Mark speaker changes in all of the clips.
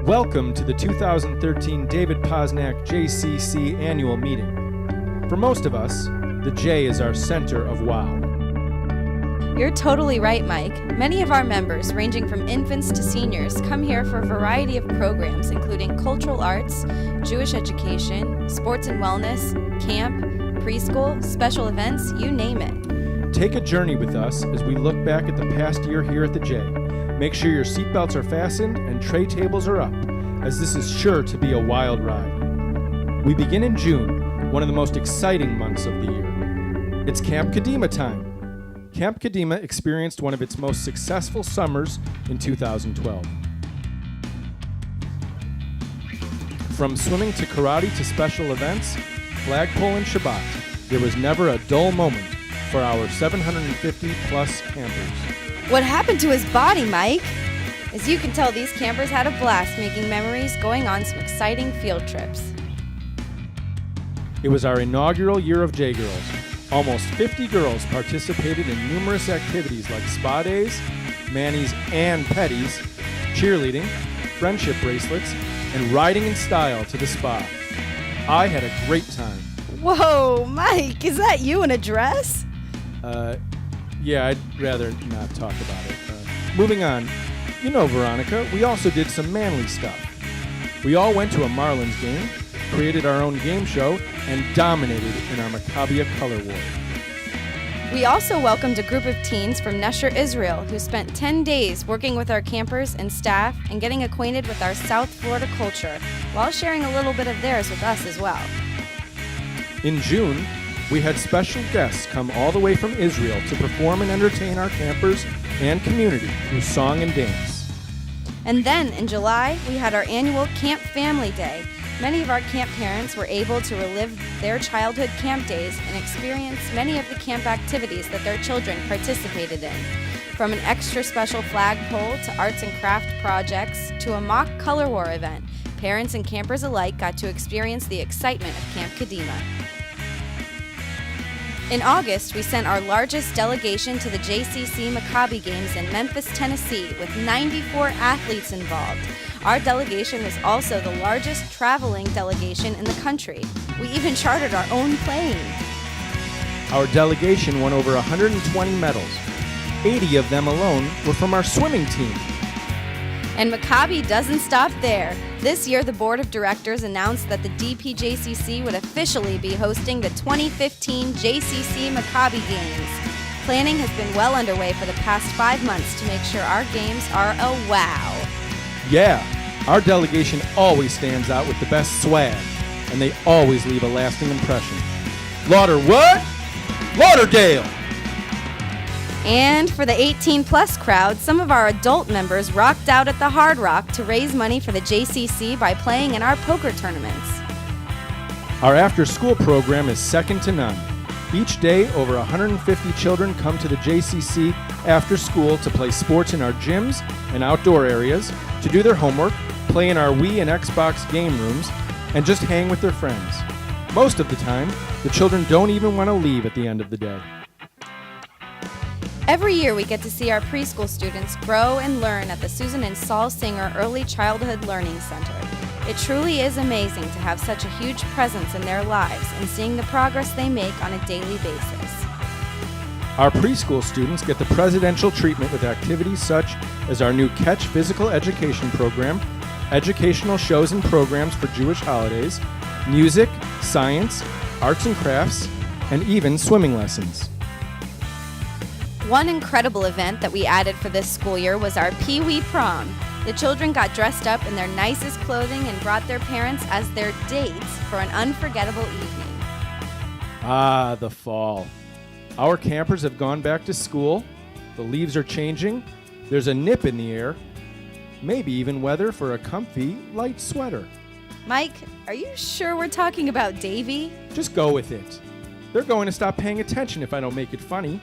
Speaker 1: Welcome to the 2013 David Posnack JCC annual meeting. For most of us, the J is our center of wow.
Speaker 2: You're totally right, Mike. Many of our members, ranging from infants to seniors, come here for a variety of programs, including cultural arts, Jewish education, sports and wellness, camp, preschool, special events, you name it.
Speaker 1: Take a journey with us as we look back at the past year here at the J. Make sure your seatbelts are fastened and tray tables are up, as this is sure to be a wild ride. We begin in June, one of the most exciting months of the year. It's Camp Kadima time. Camp Kadima experienced one of its most successful summers in 2012. From swimming to karate to special events, flagpole and Shabbat, there was never a dull moment for our 750-plus campers.
Speaker 2: What happened to his body, Mike? As you can tell, these campers had a blast making memories, going on some exciting field trips.
Speaker 1: It was our inaugural year of J-Girls. Almost 50 girls participated in numerous activities like spa days, manis and petties, cheerleading, friendship bracelets, and riding in style to the spa. I had a great time.
Speaker 2: Whoa, Mike, is that you in a dress?
Speaker 1: Yeah, I'd rather not talk about it. Moving on, you know, Veronica, we also did some manly stuff. We all went to a Marlins game, created our own game show, and dominated in our Maccabi color war.
Speaker 2: We also welcomed a group of teens from Nesher, Israel, who spent 10 days working with our campers and staff and getting acquainted with our South Florida culture, while sharing a little bit of theirs with us as well.
Speaker 1: In June, we had special guests come all the way from Israel to perform and entertain our campers and community through song and dance.
Speaker 2: And then, in July, we had our annual Camp Family Day. Many of our camp parents were able to relive their childhood camp days and experience many of the camp activities that their children participated in. From an extra special flagpole to arts and craft projects to a mock color war event, parents and campers alike got to experience the excitement of Camp Kadima. In August, we sent our largest delegation to the JCC Maccabi games in Memphis, Tennessee, with 94 athletes involved. Our delegation was also the largest traveling delegation in the country. We even chartered our own plane.
Speaker 1: Our delegation won over 120 medals. 80 of them alone were from our swimming team.
Speaker 2: And Maccabi doesn't stop there. This year, the board of directors announced that the DPJCC would officially be hosting the 2015 JCC Maccabi Games. Planning has been well underway for the past 5 months to make sure our games are a wow.
Speaker 1: Yeah, our delegation always stands out with the best swag, and they always leave a lasting impression. Lauder what? Lauderdale!
Speaker 2: And for the 18-plus crowd, some of our adult members rocked out at the Hard Rock to raise money for the JCC by playing in our poker tournaments.
Speaker 1: Our after-school program is second to none. Each day, over 150 children come to the JCC after school to play sports in our gyms and outdoor areas, to do their homework, play in our Wii and Xbox game rooms, and just hang with their friends. Most of the time, the children don't even want to leave at the end of the day.
Speaker 2: Every year we get to see our preschool students grow and learn at the Susan and Saul Singer Early Childhood Learning Center. It truly is amazing to have such a huge presence in their lives and seeing the progress they make on a daily basis.
Speaker 1: Our preschool students get the presidential treatment with activities such as our new Catch physical education program, educational shows and programs for Jewish holidays, music, science, arts and crafts, and even swimming lessons.
Speaker 2: One incredible event that we added for this school year was our Pee Wee Prom. The children got dressed up in their nicest clothing and brought their parents as their dates for an unforgettable evening.
Speaker 1: Ah, the fall. Our campers have gone back to school. The leaves are changing. There's a nip in the air. Maybe even weather for a comfy, light sweater.
Speaker 2: Mike, are you sure we're talking about Davy?
Speaker 1: Just go with it. They're going to stop paying attention if I don't make it funny.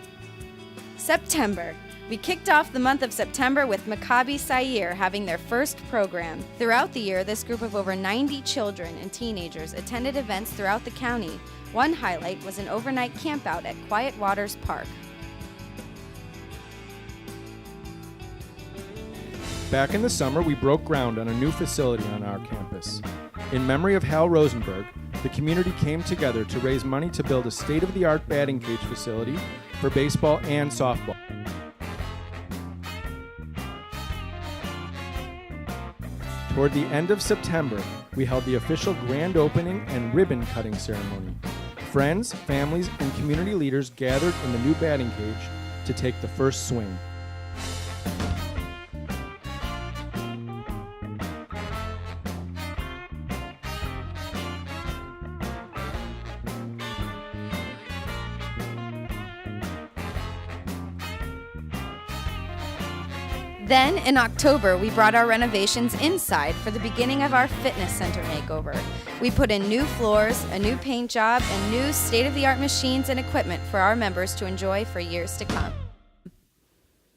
Speaker 2: September. We kicked off the month of September with Maccabi Sair having their first program. Throughout the year, this group of over 90 children and teenagers attended events throughout the county. One highlight was an overnight campout at Quiet Waters Park.
Speaker 1: Back in the summer, we broke ground on a new facility on our campus. In memory of Hal Rosenberg, the community came together to raise money to build a state-of-the-art batting cage facility for baseball and softball. Toward the end of September, we held the official grand opening and ribbon cutting ceremony. Friends, families, and community leaders gathered in the new batting cage to take the first swing.
Speaker 2: Then, in October, we brought our renovations inside for the beginning of our fitness center makeover. We put in new floors, a new paint job, and new state-of-the-art machines and equipment for our members to enjoy for years to come.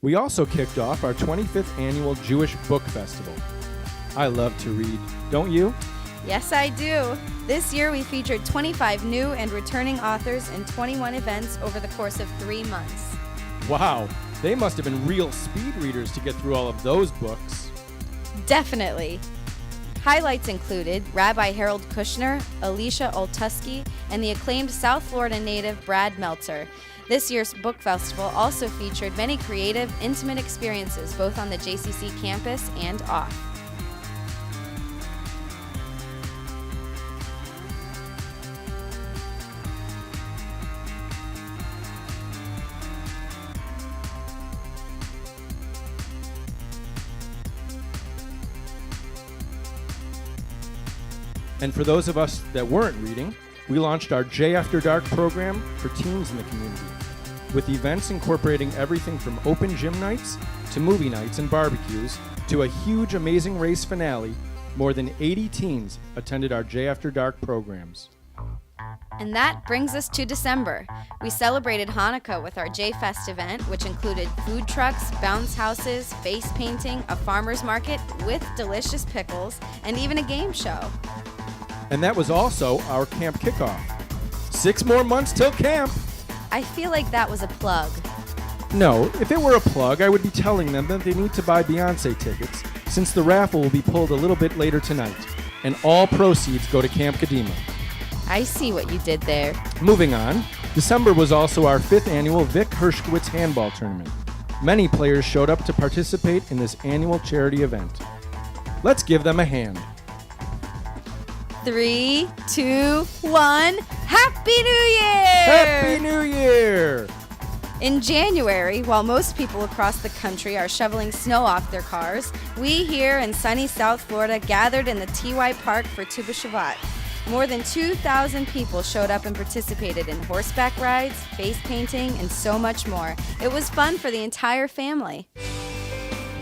Speaker 1: We also kicked off our 25th annual Jewish Book Festival. I love to read, don't you?
Speaker 2: Yes, I do. This year, we featured 25 new and returning authors in 21 events over the course of 3 months.
Speaker 1: Wow, they must have been real speed readers to get through all of those books.
Speaker 2: Definitely. Highlights included Rabbi Harold Kushner, Alicia Oltuski, and the acclaimed South Florida native Brad Meltzer. This year's book festival also featured many creative, intimate experiences both on the JCC campus and off.
Speaker 1: And for those of us that weren't reading, we launched our J After Dark program for teens in the community, with events incorporating everything from open gym nights to movie nights and barbecues to a huge Amazing Race finale. More than 80 teens attended our J After Dark programs.
Speaker 2: And that brings us to December. We celebrated Hanukkah with our J-Fest event, which included food trucks, bounce houses, face painting, a farmer's market with delicious pickles, and even a game show.
Speaker 1: And that was also our camp kickoff. 6 more months till camp!
Speaker 2: I feel like that was a plug.
Speaker 1: No, if it were a plug, I would be telling them that they need to buy Beyonce tickets, since the raffle will be pulled a little bit later tonight, and all proceeds go to Camp Kadima.
Speaker 2: I see what you did there.
Speaker 1: Moving on, December was also our 5th annual Vic Hershkowitz handball tournament. Many players showed up to participate in this annual charity event. Let's give them a hand.
Speaker 2: 3, 2, 1, Happy New Year!
Speaker 1: Happy New Year!
Speaker 2: In January, while most people across the country are shoveling snow off their cars, we here in sunny South Florida gathered in the TY Park for Tu B'Shavat. More than 2,000 people showed up and participated in horseback rides, face painting, and so much more. It was fun for the entire family.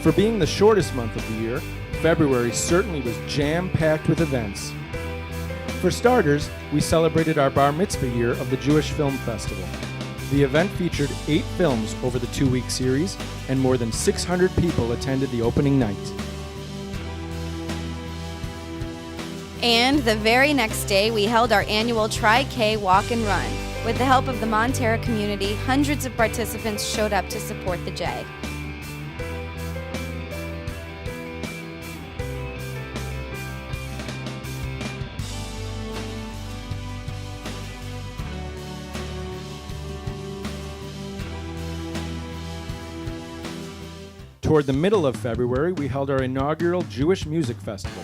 Speaker 1: For being the shortest month of the year, February certainly was jam-packed with events. For starters, we celebrated our Bar Mitzvah year of the Jewish Film Festival. The event featured 8 films over the 2-week series, and more than 600 people attended the opening night.
Speaker 2: And the very next day, we held our annual Tri-K Walk and Run. With the help of the Montera community, hundreds of participants showed up to support the J.
Speaker 1: Toward the middle of February, we held our inaugural Jewish Music Festival.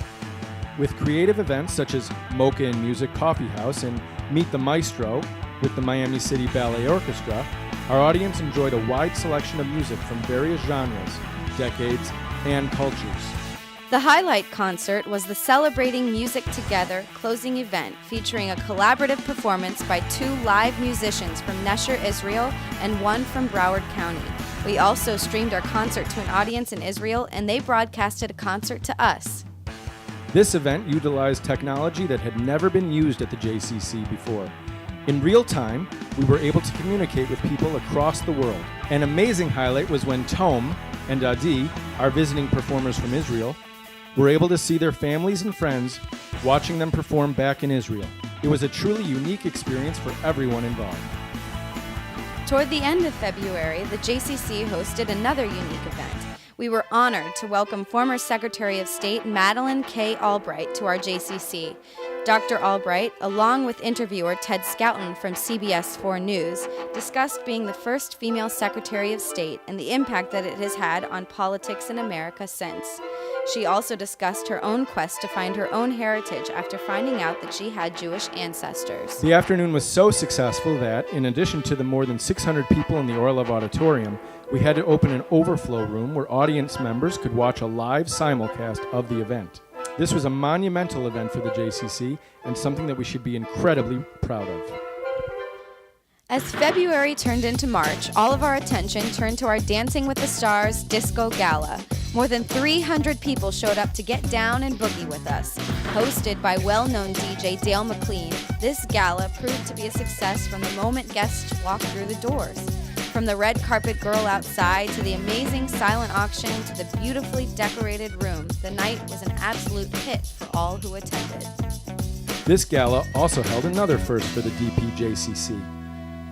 Speaker 1: With creative events such as Mocha and Music Coffee House and Meet the Maestro with the Miami City Ballet Orchestra, our audience enjoyed a wide selection of music from various genres, decades, and cultures.
Speaker 2: The highlight concert was the Celebrating Music Together closing event featuring a collaborative performance by 2 live musicians from Nesher, Israel, and 1 from Broward County. We also streamed our concert to an audience in Israel, and they broadcasted a concert to us.
Speaker 1: This event utilized technology that had never been used at the JCC before. In real time, we were able to communicate with people across the world. An amazing highlight was when Tom and Adi, our visiting performers from Israel, were able to see their families and friends watching them perform back in Israel. It was a truly unique experience for everyone involved.
Speaker 2: Toward the end of February, the JCC hosted another unique event. we were honored to welcome former Secretary of State Madeleine K. Albright to our JCC. Dr. Albright, along with interviewer Ted Scouten from CBS 4 News, discussed being the first female Secretary of State and the impact that it has had on politics in America since. She also discussed her own quest to find her own heritage after finding out that she had Jewish ancestors.
Speaker 1: The afternoon was so successful that, in addition to the more than 600 people in the Orlov Auditorium, we had to open an overflow room where audience members could watch a live simulcast of the event. This was a monumental event for the JCC and something that we should be incredibly proud of.
Speaker 2: As February turned into March, all of our attention turned to our Dancing with the Stars Disco Gala. More than 300 people showed up to get down and boogie with us. Hosted by well-known DJ Dale McLean, this gala proved to be a success from the moment guests walked through the doors. From the red carpet girl outside to the amazing silent auction to the beautifully decorated room, the night was an absolute hit for all who attended.
Speaker 1: This gala also held another first for the DPJCC.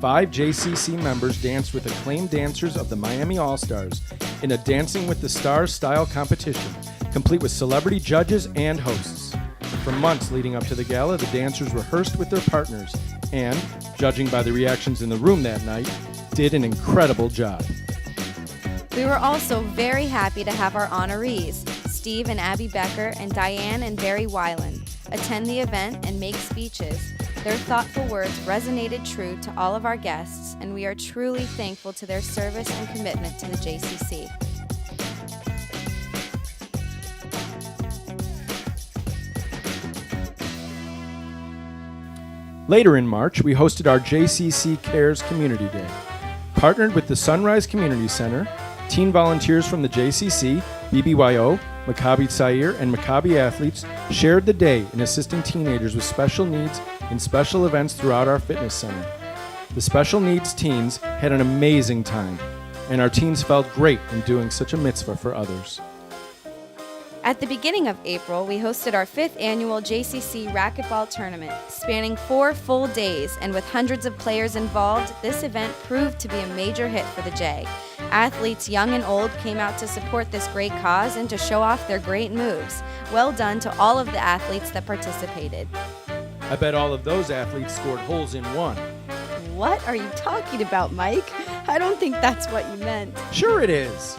Speaker 1: 5 JCC members danced with acclaimed dancers of the Miami All-Stars in a Dancing with the Stars style competition, complete with celebrity judges and hosts. For months leading up to the gala, the dancers rehearsed with their partners and, judging by the reactions in the room that night, did an incredible job.
Speaker 2: We were also very happy to have our honorees, Steve and Abby Becker and Diane and Barry Weiland, attend the event and make speeches. Their thoughtful words resonated true to all of our guests, and we are truly thankful to their service and commitment to the JCC.
Speaker 1: Later in March, we hosted our JCC Cares Community Day. Partnered with the Sunrise Community Center, teen volunteers from the JCC, BBYO, Maccabi Tzair, and Maccabi athletes shared the day in assisting teenagers with special needs in special events throughout our fitness center. The special needs teens had an amazing time, and our teens felt great in doing such a mitzvah for others.
Speaker 2: At the beginning of April, we hosted our 5th annual JCC racquetball tournament. Spanning 4 full days and with hundreds of players involved, this event proved to be a major hit for the J. Athletes young and old came out to support this great cause and to show off their great moves. Well done to all of the athletes that participated.
Speaker 1: I bet all of those athletes scored holes in one.
Speaker 2: What are you talking about, Mike? I don't think that's what you meant.
Speaker 1: Sure it is.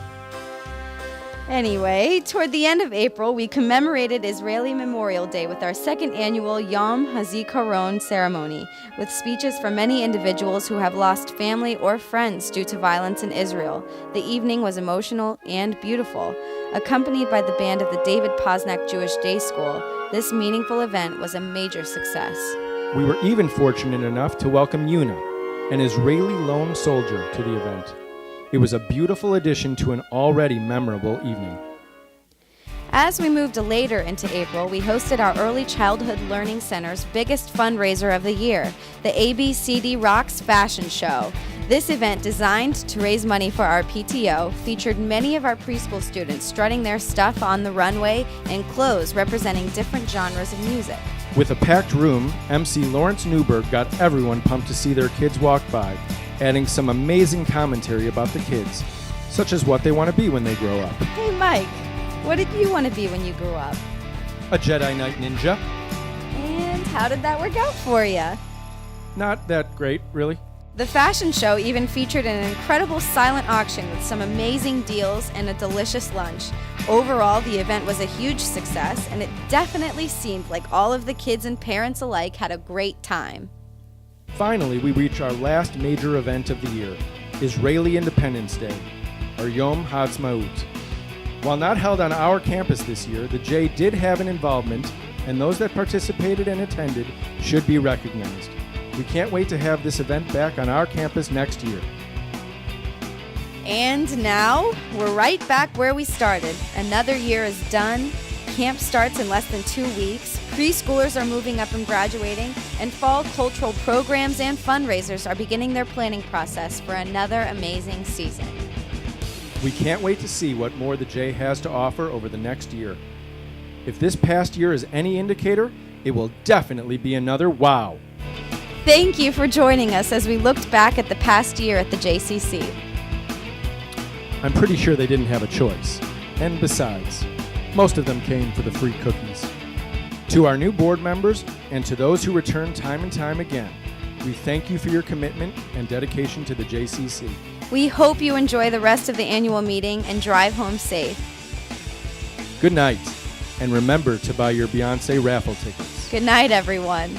Speaker 2: Anyway, toward the end of April, we commemorated Israeli Memorial Day with our 2nd annual Yom HaZikaron ceremony, with speeches from many individuals who have lost family or friends due to violence in Israel. The evening was emotional and beautiful. Accompanied by the band of the David Posnack Jewish Day School, this meaningful event was a major success.
Speaker 1: We were even fortunate enough to welcome Yuna, an Israeli lone soldier, to the event. It was a beautiful addition to an already memorable evening.
Speaker 2: As we moved later into April, we hosted our Early Childhood Learning Center's biggest fundraiser of the year, the ABCD Rocks Fashion Show. This event, designed to raise money for our PTO, featured many of our preschool students strutting their stuff on the runway in clothes representing different genres of music.
Speaker 1: With a packed room, MC Lawrence Newberg got everyone pumped to see their kids walk by, adding some amazing commentary about the kids, such as what they want to be when they grow up.
Speaker 2: Hey Mike, what did you want to be when you grew up?
Speaker 1: A Jedi Knight Ninja.
Speaker 2: And how did that work out for you?
Speaker 1: Not that great, really.
Speaker 2: The fashion show even featured an incredible silent auction with some amazing deals and a delicious lunch. Overall, the event was a huge success, and it definitely seemed like all of the kids and parents alike had a great time.
Speaker 1: Finally, we reach our last major event of the year, Israeli Independence Day, or Yom HaAtzmaut. While not held on our campus this year, the J did have an involvement, and those that participated and attended should be recognized. We can't wait to have this event back on our campus next year.
Speaker 2: And now, we're right back where we started. Another year is done. Camp starts in less than 2 weeks. Preschoolers are moving up and graduating, and fall cultural programs and fundraisers are beginning their planning process for another amazing season.
Speaker 1: We can't wait to see what more the J has to offer over the next year. If this past year is any indicator, it will definitely be another wow.
Speaker 2: Thank you for joining us as we looked back at the past year at the JCC.
Speaker 1: I'm pretty sure they didn't have a choice. And besides, most of them came for the free cookies. To our new board members and to those who return time and time again, we thank you for your commitment and dedication to the JCC.
Speaker 2: We hope you enjoy the rest of the annual meeting and drive home safe.
Speaker 1: Good night, and remember to buy your Beyonce raffle tickets.
Speaker 2: Good night, everyone.